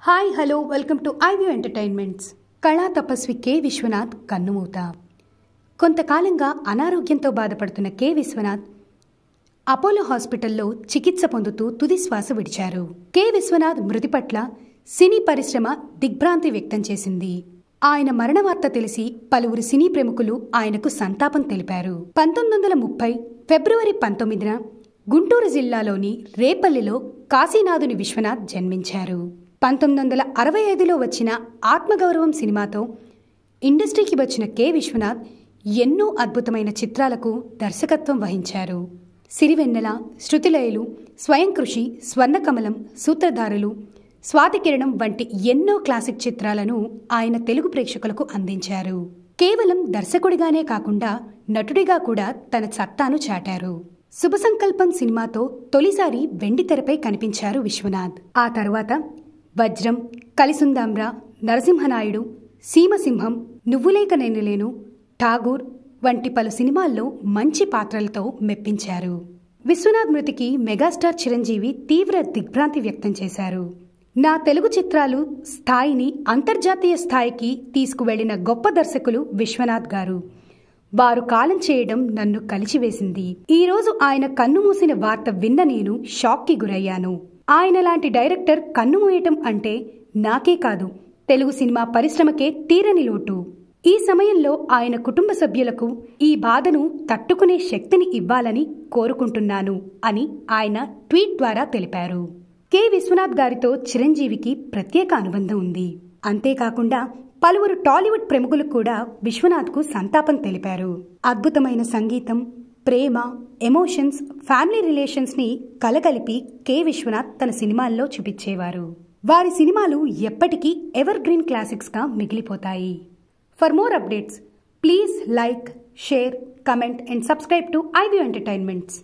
Hi hello welcome to iView entertainments. కళా తపస్వి K Vishwanath కన్నుమూత. కొంతకాలంగా అనారోగ్యంతో బాధపడుతున్న కె విశ్వనాథ్ అపోలో హాస్పిటల్లో చికిత్స పొందుతూ తుది శ్వాస విడిచారు. కె విశ్వనాథ్ మృతి పట్ల సినీ పరిశ్రమ దిగ్భ్రాంతి వ్యక్తం చేసింది. ఆయన మరణ వార్త తెలిసి పలువురు సినీ ప్రముఖులు ఆయనకు సంతాపం తెలిపారు. 1930 ఫిబ్రవరి 19న గుంటూరు జిల్లాలోని రేపల్లిలో కాశీనాథుని విశ్వనాథ్ జన్మించారు. 1965లో వచ్చిన ఆత్మగౌరవం సినిమాతో ఇండస్ట్రీకి వచ్చిన కె విశ్వనాథ్ ఎన్నో అద్భుతమైన చిత్రాలకు దర్శకత్వం వహించారు. సిరివెన్నెల, శృతిలయలు, స్వయం కృషి, స్వర్ణకమలం, సూత్రధారులు, స్వాతికిరణం వంటి ఎన్నో క్లాసిక్ చిత్రాలను ఆయన తెలుగు ప్రేక్షకులకు అందించారు. కేవలం దర్శకుడిగానే కాకుండా నటుడిగా కూడా తన సత్తాను చాటారు. శుభ సంకల్పం సినిమాతో తొలిసారి వెండితెరపై కనిపించారు విశ్వనాథ్. ఆ తర్వాత వజ్రం, కలిసుందాంరా, నరసింహనాయుడు, సీమసింహం, నువ్వులేక నేనులేను, ఠాగూర్ వంటి పలు సినిమాల్లో మంచి పాత్రలతో మెప్పించారు. విశ్వనాథ్ మృతికి మెగాస్టార్ చిరంజీవి తీవ్ర దిగ్భ్రాంతి వ్యక్తం చేశారు. నా తెలుగు చిత్రాలు స్థాయిని అంతర్జాతీయ స్థాయికి తీసుకువెళ్లిన గొప్ప దర్శకులు విశ్వనాథ్ గారు. వారు కాలం చేయడం నన్ను కలిచివేసింది. ఈరోజు ఆయన కన్నుమూసిన వార్త విన్న నేను షాక్కి గురయ్యాను. ఆయన లాంటి డైరెక్టర్ కన్నుమూయటం అంటే నాకే కాదు, తెలుగు సినిమా పరిశ్రమకే తీరని లోటు. ఈ సమయంలో ఆయన కుటుంబ సభ్యులకు ఈ బాధను తట్టుకునే శక్తిని ఇవ్వాలని కోరుకుంటున్నాను అని ఆయన ట్వీట్ ద్వారా తెలిపారు. కె విశ్వనాథ్ గారితో చిరంజీవికి ప్రత్యేక అనుబంధం ఉంది. అంతేకాకుండా పలువురు టాలీవుడ్ ప్రముఖులు కూడా విశ్వనాథ్కు సంతాపం తెలిపారు. అద్భుతమైన సంగీతం, ప్రేమ, ఎమోషన్స్, ఫ్యామిలీ రిలేషన్స్ ని కలగలిపి కె విశ్వనాథ్ తన సినిమాల్లో చూపించేవారు. వారి సినిమాలు ఎప్పటికీ ఎవర్ గ్రీన్ క్లాసిక్స్ గా మిగిలిపోతాయి. For more updates please like, share, comment and subscribe to iView entertainments.